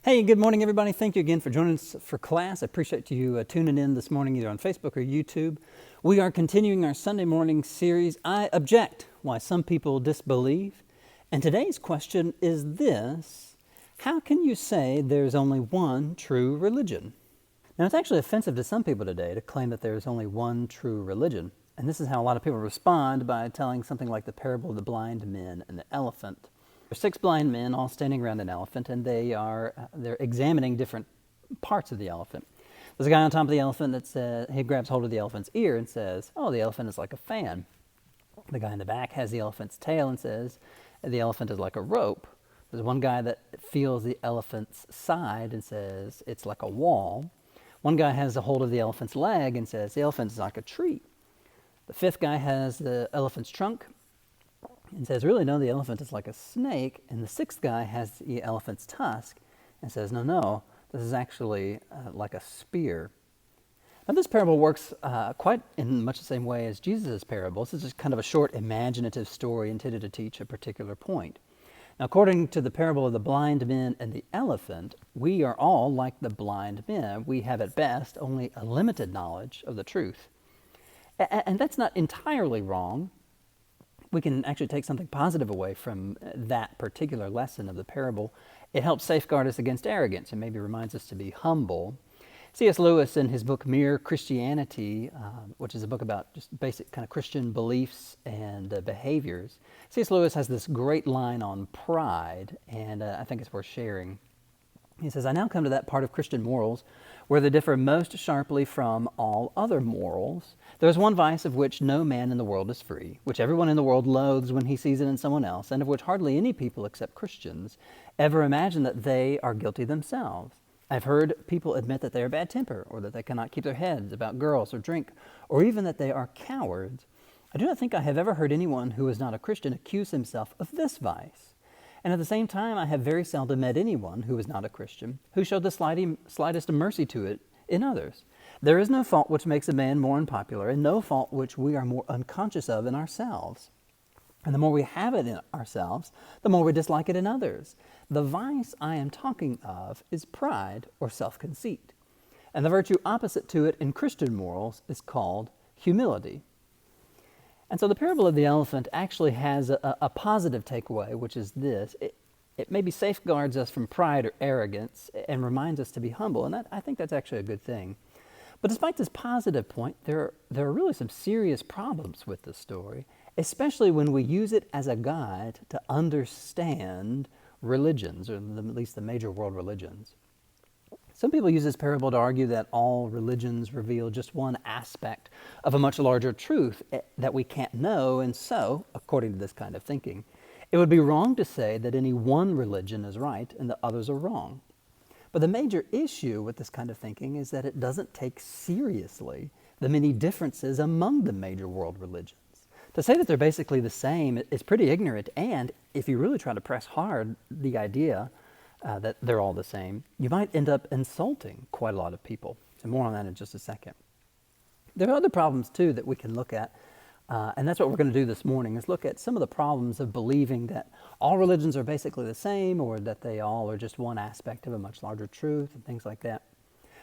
Hey, good morning, everybody. Thank you again for joining us for class. I appreciate you tuning in this morning either on Facebook or YouTube. We are continuing our Sunday morning series, I Object, Why Some People Disbelieve. And today's question is this: how can you say there's only one true religion? Now, it's actually offensive to some people today to claim that there is only one true religion. And this is how a lot of people respond by telling something like the parable of the blind men and the elephant. There's 6 blind men all standing around an elephant, and they're examining different parts of the elephant. There's a guy on top of the elephant that says, he grabs hold of the elephant's ear and says, "Oh, the elephant is like a fan." The guy in the back has the elephant's tail and says, "The elephant is like a rope." There's one guy that feels the elephant's side and says, "It's like a wall." One guy has a hold of the elephant's leg and says, "The elephant is like a tree." The 5th guy has the elephant's trunk and says, "Really, no, the elephant is like a snake." And the 6th guy has the elephant's tusk and says, "No, this is actually like a spear." Now, this parable works quite in much the same way as Jesus' parable. This is just kind of a short imaginative story intended to teach a particular point. Now, according to the parable of the blind men and the elephant, we are all like the blind men. We have at best only a limited knowledge of the truth. And that's not entirely wrong. We can actually take something positive away from that particular lesson of the parable. It helps safeguard us against arrogance and maybe reminds us to be humble. C.S. Lewis, in his book Mere Christianity, which is a book about just basic kind of Christian beliefs and behaviors, C.S. Lewis has this great line on pride, and I think it's worth sharing. He says, "I now come to that part of Christian morals where they differ most sharply from all other morals. There is one vice of which no man in the world is free, which everyone in the world loathes when he sees it in someone else, and of which hardly any people except Christians ever imagine that they are guilty themselves. I've heard people admit that they are bad temper, or that they cannot keep their heads about girls or drink, or even that they are cowards. I do not think I have ever heard anyone who is not a Christian accuse himself of this vice. And at the same time, I have very seldom met anyone who is not a Christian who showed the slightest mercy to it in others. There is no fault which makes a man more unpopular, and no fault which we are more unconscious of in ourselves. And the more we have it in ourselves, the more we dislike it in others. The vice I am talking of is pride or self-conceit. And the virtue opposite to it in Christian morals is called humility." And so the parable of the elephant actually has a positive takeaway, which is this. It maybe safeguards us from pride or arrogance and reminds us to be humble, and I think that's actually a good thing. But despite this positive point, there are really some serious problems with this story, especially when we use it as a guide to understand religions, or at least the major world religions. Some people use this parable to argue that all religions reveal just one aspect of a much larger truth that we can't know, and so, according to this kind of thinking, it would be wrong to say that any one religion is right and the others are wrong. But the major issue with this kind of thinking is that it doesn't take seriously the many differences among the major world religions. To say that they're basically the same is pretty ignorant, and if you really try to press hard the idea that they're all the same, you might end up insulting quite a lot of people. So more on that in just a second. There are other problems too that we can look at, and that's what we're going to do this morning, is look at some of the problems of believing that all religions are basically the same, or that they all are just one aspect of a much larger truth, and things like that.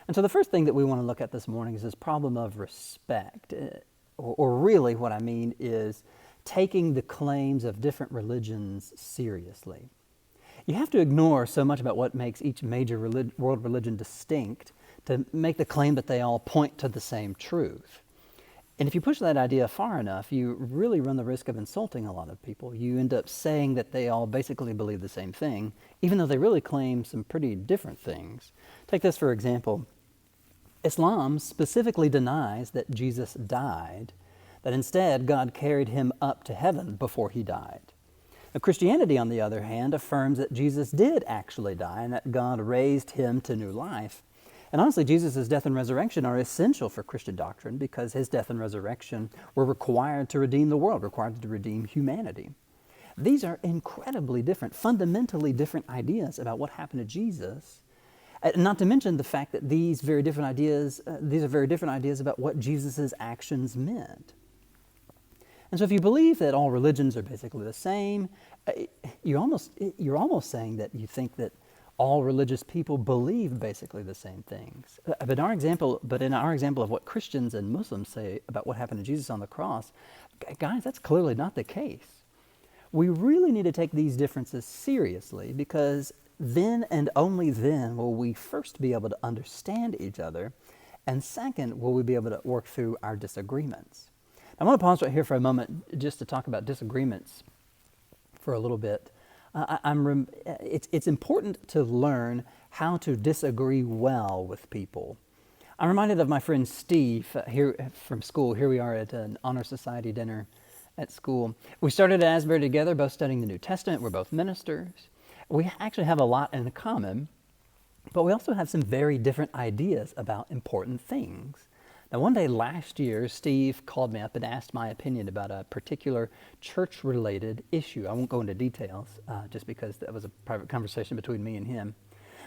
And so the first thing that we want to look at this morning is this problem of respect, or really what I mean is taking the claims of different religions seriously. You have to ignore so much about what makes each major world religion distinct to make the claim that they all point to the same truth. And if you push that idea far enough, you really run the risk of insulting a lot of people. You end up saying that they all basically believe the same thing, even though they really claim some pretty different things. Take this for example. Islam specifically denies that Jesus died, that instead God carried him up to heaven before he died. Now, Christianity, on the other hand, affirms that Jesus did actually die and that God raised him to new life. And honestly, Jesus' death and resurrection are essential for Christian doctrine because his death and resurrection were required to redeem the world, required to redeem humanity. These are incredibly different, fundamentally different ideas about what happened to Jesus, not to mention the fact that these are very different ideas about what Jesus' actions meant. And so if you believe that all religions are basically the same, you're almost saying that you think that all religious people believe basically the same things. But in our example of what Christians and Muslims say about what happened to Jesus on the cross, guys, that's clearly not the case. We really need to take these differences seriously, because then and only then will we first be able to understand each other, and second, will we be able to work through our disagreements. I want to pause right here for a moment just to talk about disagreements for a little bit. It's important to learn how to disagree well with people. I'm reminded of my friend Steve here from school. Here we are at an Honor Society dinner at school. We started at Asbury together, both studying the New Testament. We're both ministers. We actually have a lot in common, but we also have some very different ideas about important things. Now, one day last year, Steve called me up and asked my opinion about a particular church-related issue. I won't go into details, just because that was a private conversation between me and him.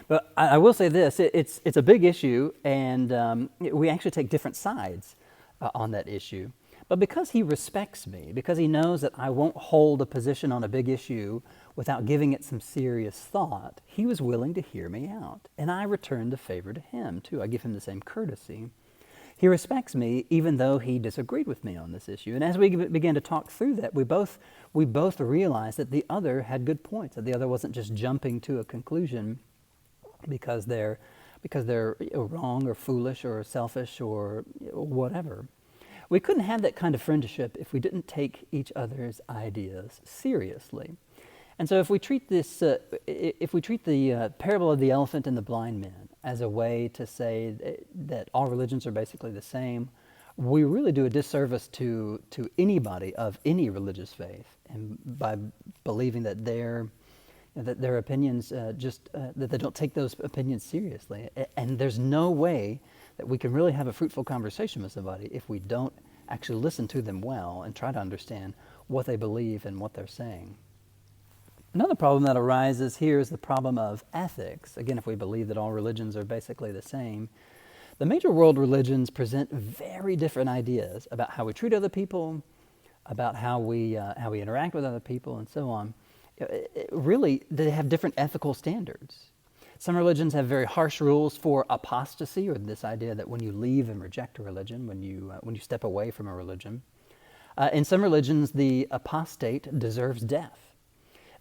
But I will say this, it's a big issue, and we actually take different sides on that issue. But because he respects me, because he knows that I won't hold a position on a big issue without giving it some serious thought, he was willing to hear me out. And I returned the favor to him, too. I give him the same courtesy. He respects me even though he disagreed with me on this issue. And as we began to talk through that, we both realized that the other had good points, that the other wasn't just jumping to a conclusion because they're wrong or foolish or selfish or whatever. We couldn't have that kind of friendship if we didn't take each other's ideas seriously. And so if we treat the parable of the elephant and the blind man as a way to say that all religions are basically the same, we really do a disservice to anybody of any religious faith, and by believing that their opinions that they don't take those opinions seriously. And there's no way that we can really have a fruitful conversation with somebody if we don't actually listen to them well and try to understand what they believe and what they're saying. Another problem that arises here is the problem of ethics. Again, if we believe that all religions are basically the same, the major world religions present very different ideas about how we treat other people, about how we interact with other people, and so on. Really, they have different ethical standards. Some religions have very harsh rules for apostasy, or this idea that when you leave and reject a religion, when you step away from a religion. In some religions, the apostate deserves death.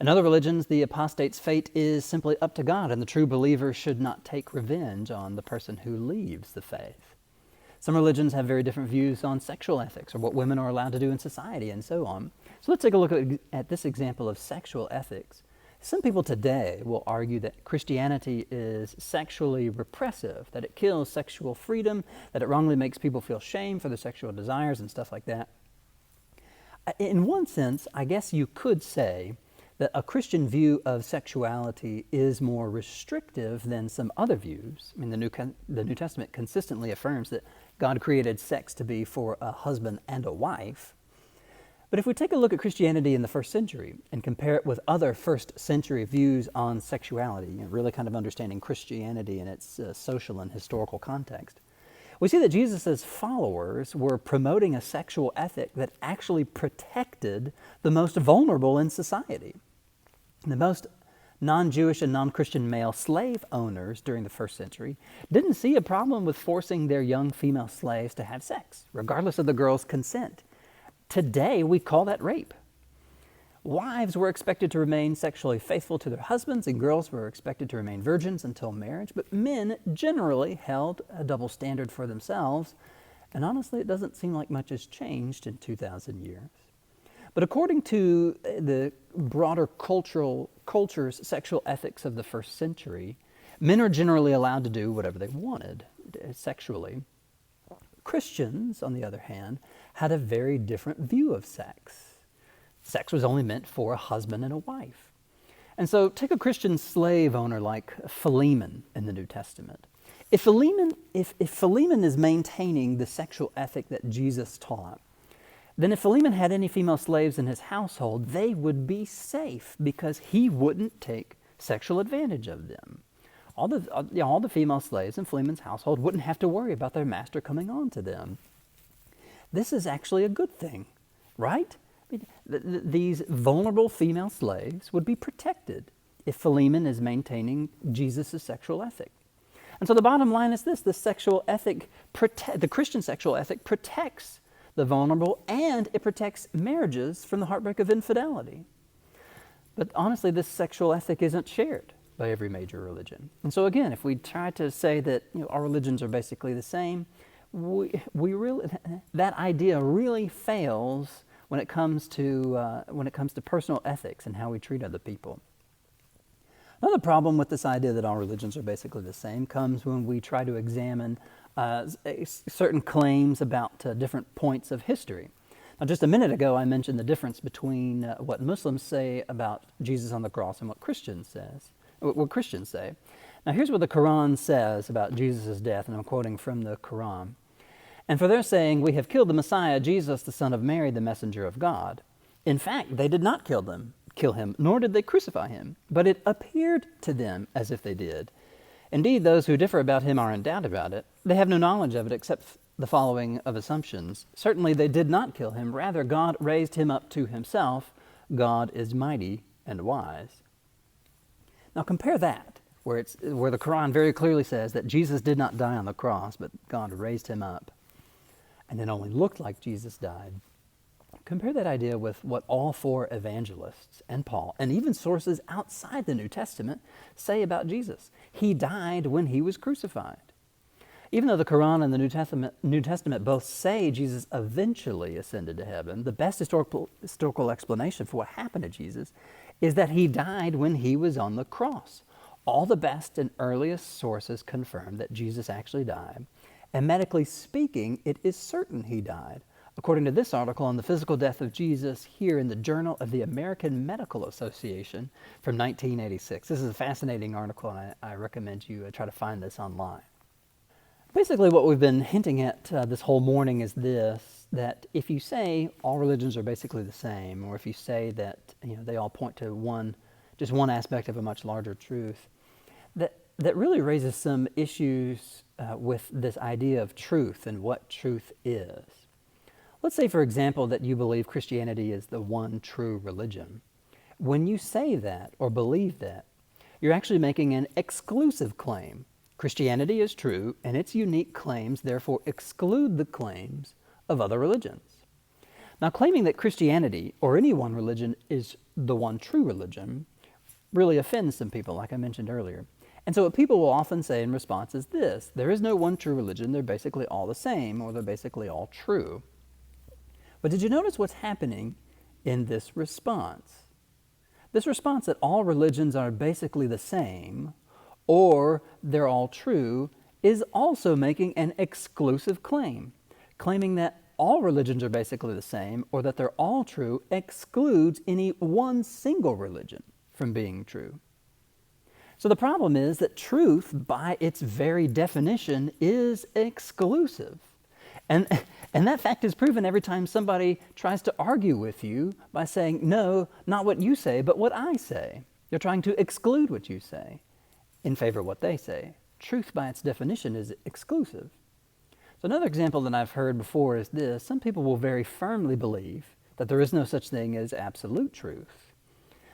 In other religions, the apostate's fate is simply up to God, and the true believer should not take revenge on the person who leaves the faith. Some religions have very different views on sexual ethics, or what women are allowed to do in society, and so on. So let's take a look at this example of sexual ethics. Some people today will argue that Christianity is sexually repressive, that it kills sexual freedom, that it wrongly makes people feel shame for their sexual desires and stuff like that. In one sense, I guess you could say that a Christian view of sexuality is more restrictive than some other views. I mean, the New Testament consistently affirms that God created sex to be for a husband and a wife. But if we take a look at Christianity in the first century and compare it with other first century views on sexuality, really kind of understanding Christianity in its social and historical context, we see that Jesus' followers were promoting a sexual ethic that actually protected the most vulnerable in society. The most non-Jewish and non-Christian male slave owners during the first century didn't see a problem with forcing their young female slaves to have sex, regardless of the girl's consent. Today, we call that rape. Wives were expected to remain sexually faithful to their husbands, and girls were expected to remain virgins until marriage, but men generally held a double standard for themselves, and honestly, it doesn't seem like much has changed in 2,000 years. But according to the broader culture's sexual ethics of the first century, men are generally allowed to do whatever they wanted sexually. Christians, on the other hand, had a very different view of sex. Sex was only meant for a husband and a wife. And so take a Christian slave owner like Philemon in the New Testament. If Philemon is maintaining the sexual ethic that Jesus taught, then if Philemon had any female slaves in his household, they would be safe because he wouldn't take sexual advantage of them. All the female slaves in Philemon's household wouldn't have to worry about their master coming on to them. This is actually a good thing, right? I mean, these vulnerable female slaves would be protected. if Philemon is maintaining Jesus' sexual ethic. And so the bottom line is this: the sexual ethic, the Christian sexual ethic protects the vulnerable, and it protects marriages from the heartbreak of infidelity. But honestly, this sexual ethic isn't shared by every major religion. And so again, if we try to say that our religions are basically the same, we really, that idea really fails when it comes to personal ethics and how we treat other people. Another problem with this idea that all religions are basically the same comes when we try to examine certain claims about different points of history. Now, just a minute ago, I mentioned the difference between what Muslims say about Jesus on the cross and what Christians say. Now, here's what the Quran says about Jesus' death, and I'm quoting from the Quran. "And for their saying, 'We have killed the Messiah, Jesus, the son of Mary, the messenger of God.' In fact, they did not kill him, nor did they crucify him, but it appeared to them as if they did. Indeed, those who differ about him are in doubt about it. They have no knowledge of it except the following of assumptions. Certainly they did not kill him. Rather, God raised him up to himself. God is mighty and wise." Now compare that, where the Quran very clearly says that Jesus did not die on the cross, but God raised him up, and it only looked like Jesus died. Compare that idea with what all four evangelists and Paul, and even sources outside the New Testament, say about Jesus. He died when he was crucified. Even though the Quran and the New Testament both say Jesus eventually ascended to heaven, the best historical explanation for what happened to Jesus is that he died when he was on the cross. All the best and earliest sources confirm that Jesus actually died, and medically speaking, it is certain he died. According to this article on the physical death of Jesus here in the Journal of the American Medical Association from 1986. This is a fascinating article, and I recommend you try to find this online. Basically, what we've been hinting at this whole morning is this: that if you say all religions are basically the same, or if you say that they all point to just one aspect of a much larger truth, that really raises some issues with this idea of truth and what truth is. Let's say, for example, that you believe Christianity is the one true religion. When you say that or believe that, you're actually making an exclusive claim. Christianity is true, and its unique claims therefore exclude the claims of other religions. Now, claiming that Christianity or any one religion is the one true religion really offends some people, like I mentioned earlier. And so what people will often say in response is this: there is no one true religion, they're basically all the same, or they're basically all true. But did you notice what's happening in this response? This response that all religions are basically the same, or they're all true, is also making an exclusive claim. Claiming that all religions are basically the same, or that they're all true, excludes any one single religion from being true. So the problem is that truth, by its very definition, is exclusive. And that fact is proven every time somebody tries to argue with you by saying, no, not what you say, but what I say. They're trying to exclude what you say in favor of what they say. Truth, by its definition, is exclusive. So another example that I've heard before is this: some people will very firmly believe that there is no such thing as absolute truth.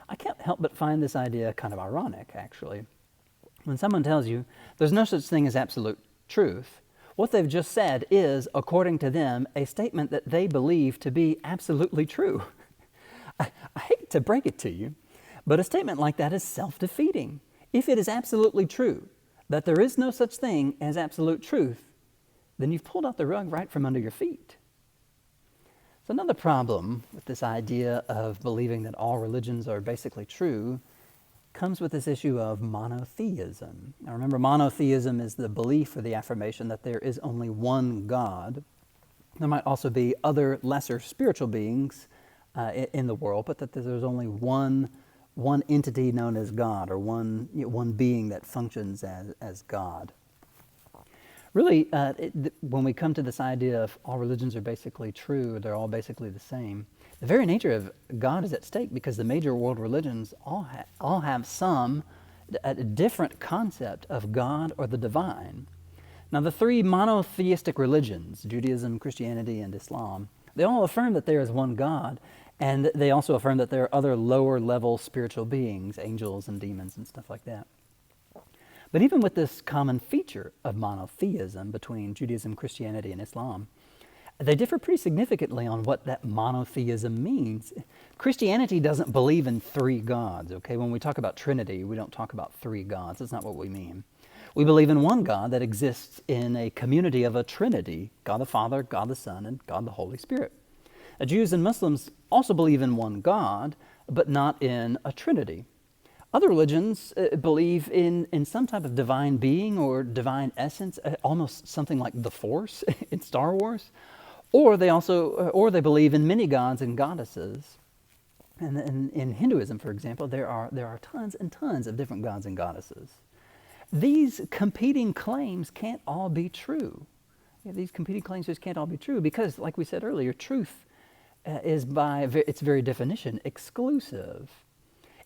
I can't help but find this idea kind of ironic, actually. When someone tells you there's no such thing as absolute truth, what they've just said is, according to them, a statement that they believe to be absolutely true. I hate to break it to you, but a statement like that is self-defeating. If it is absolutely true that there is no such thing as absolute truth, then you've pulled out the rug right from under your feet. So another problem with this idea of believing that all religions are basically true comes with this issue of monotheism. Now remember, monotheism is the belief or the affirmation that there is only one God. There might also be other lesser spiritual beings in the world, but that there's only one entity known as God, or one being that functions as God. Really, when we come to this idea of all religions are basically true, they're all basically the same, the very nature of God is at stake, because the major world religions all have some different concept of God or the divine. Now, the three monotheistic religions, Judaism, Christianity, and Islam, they all affirm that there is one God, And they also affirm that there are other lower level spiritual beings, angels and demons and stuff like that. But even with this common feature of monotheism between Judaism, Christianity, and Islam, they differ pretty significantly on what that monotheism means. Christianity doesn't believe in three gods, okay? When we talk about Trinity, we don't talk about three gods. That's not what we mean. We believe in one God that exists in a community of a Trinity, God the Father, God the Son, and God the Holy Spirit. Jews and Muslims also believe in one God, but not in a Trinity. Other religions believe in some type of divine being or divine essence, almost something like the Force in Star Wars. Or they believe in many gods and goddesses. And in Hinduism, for example, there are tons and tons of different gods and goddesses. These competing claims can't all be true. These competing claims just can't all be true because, like we said earlier, truth is by its very definition exclusive.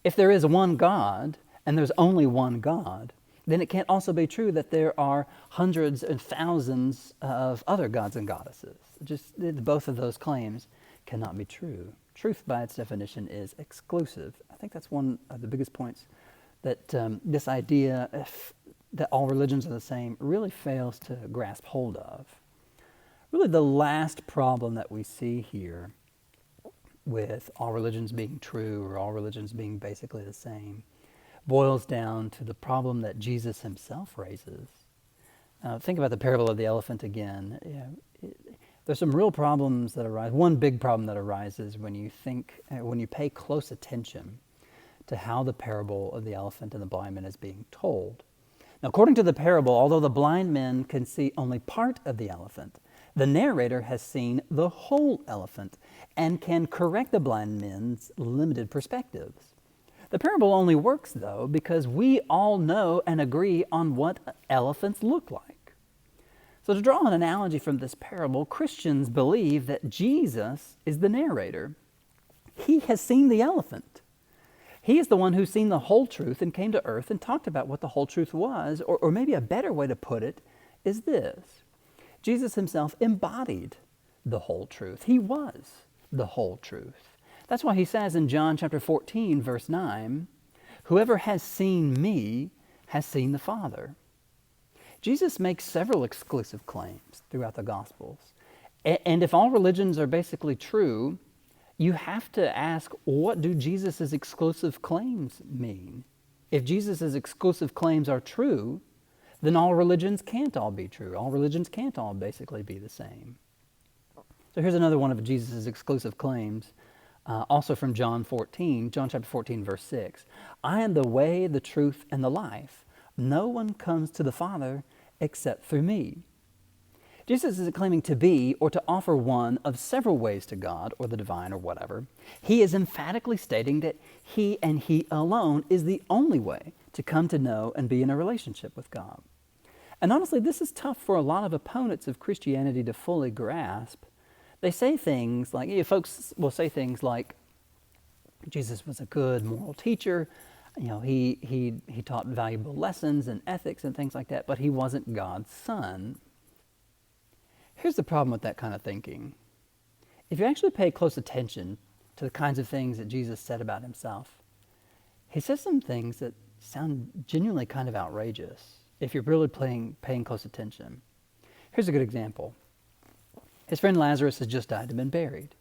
If there is one God and there's only one God, then it can't also be true that there are hundreds and thousands of other gods and goddesses. Just both of those claims cannot be true. Truth, by its definition, is exclusive. I think that's one of the biggest points that this idea that all religions are the same really fails to grasp hold of. Really, the last problem that we see here with all religions being true or all religions being basically the same boils down to the problem that Jesus himself raises. Think about the parable of the elephant again. There's some real problems that arise. One big problem that arises when you pay close attention to how the parable of the elephant and the blind man is being told. Now, according to the parable, although the blind men can see only part of the elephant, the narrator has seen the whole elephant and can correct the blind men's limited perspectives. The parable only works, though, because we all know and agree on what elephants look like. So to draw an analogy from this parable, Christians believe that Jesus is the narrator. He has seen the elephant. He is the one who's seen the whole truth and came to earth and talked about what the whole truth was, or maybe a better way to put it is this. Jesus himself embodied the whole truth. He was the whole truth. That's why he says in John chapter 14, verse 9, "Whoever has seen me has seen the Father." Jesus makes several exclusive claims throughout the Gospels. And if all religions are basically true, you have to ask, what do Jesus' exclusive claims mean? If Jesus' exclusive claims are true, then all religions can't all be true. All religions can't all basically be the same. So here's another one of Jesus' exclusive claims, also from John chapter 14, verse 6. "I am the way, the truth, and the life. No one comes to the Father except through me." Jesus isn't claiming to be or to offer one of several ways to God or the divine or whatever. He is emphatically stating that he and he alone is the only way to come to know and be in a relationship with God. And honestly, this is tough for a lot of opponents of Christianity to fully grasp. They say things like, folks will say things like, Jesus was a good moral teacher, he taught valuable lessons and ethics and things like that, but he wasn't God's son. Here's the problem with that kind of thinking. If you actually pay close attention to the kinds of things that Jesus said about himself, he says some things that sound genuinely kind of outrageous if you're really paying close attention. Here's a good example. His friend Lazarus has just died and been buried.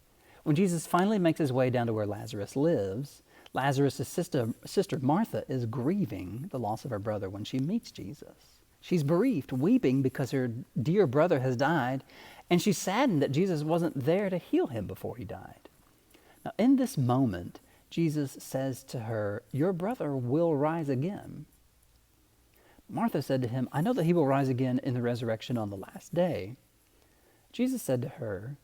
When Jesus finally makes his way down to where Lazarus lives, Lazarus' sister Martha is grieving the loss of her brother when she meets Jesus. She's bereaved, weeping because her dear brother has died, and she's saddened that Jesus wasn't there to heal him before he died. Now, in this moment, Jesus says to her, "Your brother will rise again." Martha said to him, "I know that he will rise again in the resurrection on the last day." Jesus said to her,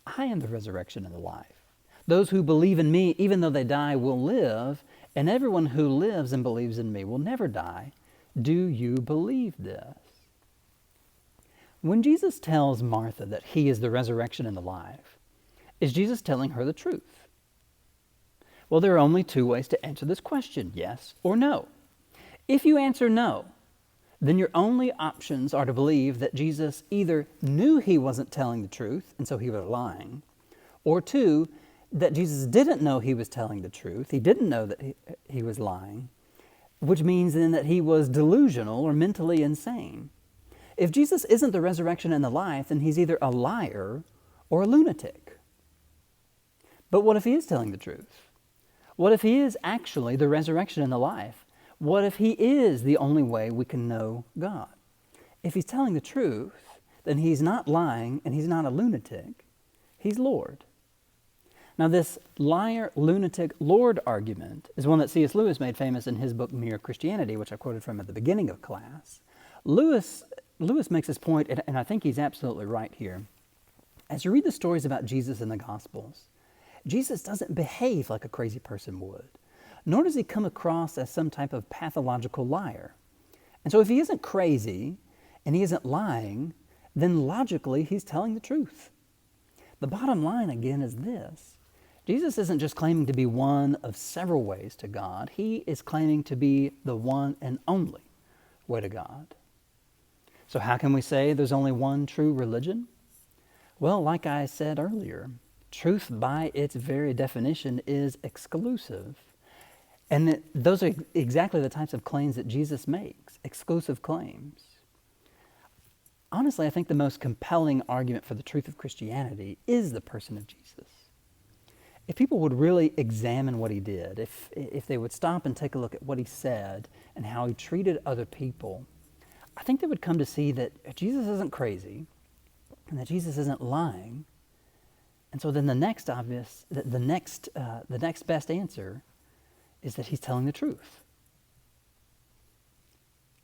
"I am the resurrection and the life. Those who believe in me, even though they die, will live, and everyone who lives and believes in me will never die. Do you believe this?" When Jesus tells Martha that he is the resurrection and the life, is Jesus telling her the truth? Well, there are only two ways to answer this question, yes or no. If you answer no, then your only options are to believe that Jesus either knew he wasn't telling the truth, and so he was lying, or two, that Jesus didn't know he was telling the truth. He didn't know that he was lying, which means then that he was delusional or mentally insane. If Jesus isn't the resurrection and the life, then he's either a liar or a lunatic. But what if he is telling the truth? What if he is actually the resurrection and the life? What if he is the only way we can know God? If he's telling the truth, then he's not lying and he's not a lunatic. He's Lord. Now, this liar, lunatic, Lord argument is one that C.S. Lewis made famous in his book, Mere Christianity, which I quoted from at the beginning of class. Lewis makes this point, and I think he's absolutely right here. As you read the stories about Jesus in the Gospels, Jesus doesn't behave like a crazy person would, nor does he come across as some type of pathological liar. And so if he isn't crazy and he isn't lying, then logically he's telling the truth. The bottom line, again, is this. Jesus isn't just claiming to be one of several ways to God. He is claiming to be the one and only way to God. So how can we say there's only one true religion? Well, like I said earlier, truth by its very definition is exclusive. And those are exactly the types of claims that Jesus makes, exclusive claims. Honestly, I think the most compelling argument for the truth of Christianity is the person of Jesus. If people would really examine what he did, if they would stop and take a look at what he said and how he treated other people, I think they would come to see that Jesus isn't crazy and that Jesus isn't lying. And so then the next best answer is that he's telling the truth.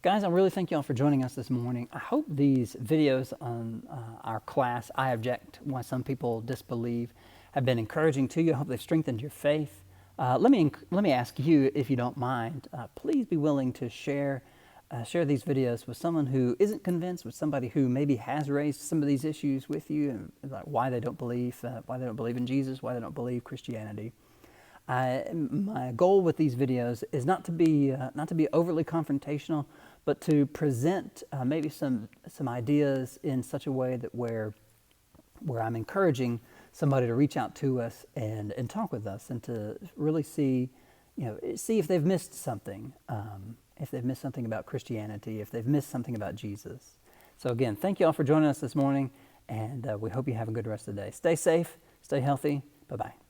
Guys, I really thank y'all for joining us this morning. I hope these videos on our class, I Object, Why Some People Disbelieve, have been encouraging to you. I hope they've strengthened your faith. Let me ask you, if you don't mind, please be willing to share these videos with someone who isn't convinced, with somebody who maybe has raised some of these issues with you, and like why they don't believe in Jesus, why they don't believe Christianity. My goal with these videos is not to be overly confrontational, but to present maybe some ideas in such a way that where I'm encouraging somebody to reach out to us and talk with us, and to really see if they've missed something, if they've missed something about Christianity, if they've missed something about Jesus. So again, thank you all for joining us this morning, and we hope you have a good rest of the day. Stay safe, stay healthy. Bye-bye.